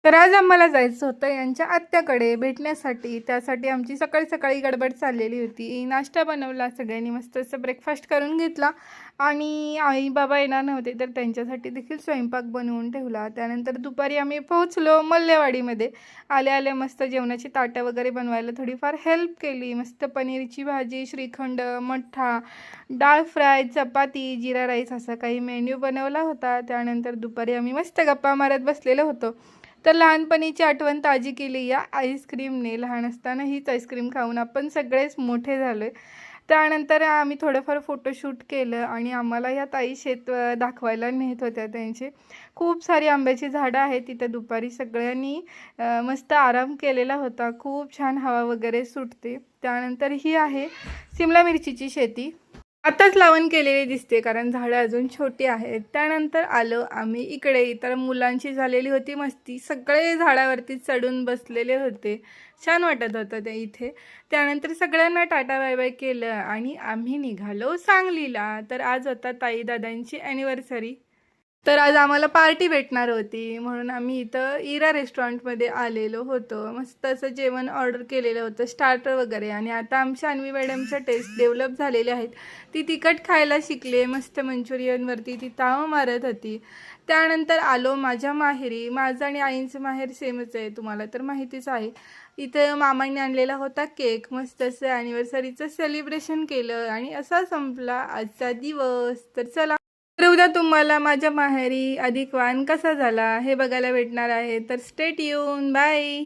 तर आज आम्हाला जायचं होतं यांच्या आत्याकडे भेटण्यासाठी. त्यासाठी आमची सकाळी सकाळी गडबड चाललेली होती. नाश्ता बनवला, सगळ्यांनी मस्त असं ब्रेकफास्ट करून घेतला आणि आई बाबा येणार नव्हते तर त्यांच्यासाठी देखील स्वयंपाक बनवून ठेवला. त्यानंतर दुपारी आम्ही पोहोचलो मल्लेवाडीमध्ये. आल्या आल्या मस्त जेवणाची ताटं वगैरे बनवायला थोडीफार हेल्प केली. मस्त पनीरची भाजी, श्रीखंड, मठ्ठा, डाळ फ्राय, चपाती, जिरा राईस असा काही मेन्यू बनवला होता. त्यानंतर दुपारी आम्ही मस्त गप्पा मारत बसलेलो होतो. तर लहानपणीची आठवण ताजी केली या आईस्क्रीमने. लहान असताना हीच आईस्क्रीम खाऊन आपण सगळेच मोठे झालो आहे. त्यानंतर आम्ही थोडंफार फोटोशूट केलं आणि आम्हाला ह्या ताई शेत दाखवायला नेत होत्या. त्यांचे खूप सारी आंब्याची झाडं आहेत तिथं. दुपारी सगळ्यांनी मस्त आराम केलेला होता. खूप छान हवा वगैरे सुटते. त्यानंतर ही आहे सिमला मिरचीची शेती. आताच लावण केलेली दिसते कारण झाडं अजून छोटी आहेत. त्यानंतर आलो आम्ही इकडे. तर मुलांची झालेली होती मस्ती. सगळे झाडावरती चढून बसलेले होते. छान वाटत होतं ते इथे. त्यानंतर सगळ्यांना टाटा बाय बाय केलं आणि आम्ही निघालो सांगलीला. तर आज होता ताई दादांची ॲनिव्हर्सरी. तर आज आम्हाला पार्टी भेटणार होती म्हणून आम्ही इथं इरा रेस्टॉरंटमध्ये आलेलो होतो. मस्त असं जेवण ऑर्डर केलेलं होतं, स्टार्टर वगैरे. आणि आता आमच्या अन्वी मॅडमच्या टेस्ट डेव्हलप झालेल्या आहेत. ती तिखट खायला शिकले. मस्त मंचुरियनवरती ती ताव मारत होती. त्यानंतर आलो माझ्या माहेरी. माझं आणि आईंचं माहेर सेमच आहे, तुम्हाला तर माहितीच आहे. इथं मामांनी आणलेला होता केक. मस्त असं ॲनिव्हर्सरीचं सेलिब्रेशन केलं आणि असा संपला आजचा दिवस. तर चला, तर उद्या तुम्हाला माझ्या माहेरी अधिक वाण कसा झाला हे बघायला भेटणार आहे. तर स्टे ट्यून. बाय.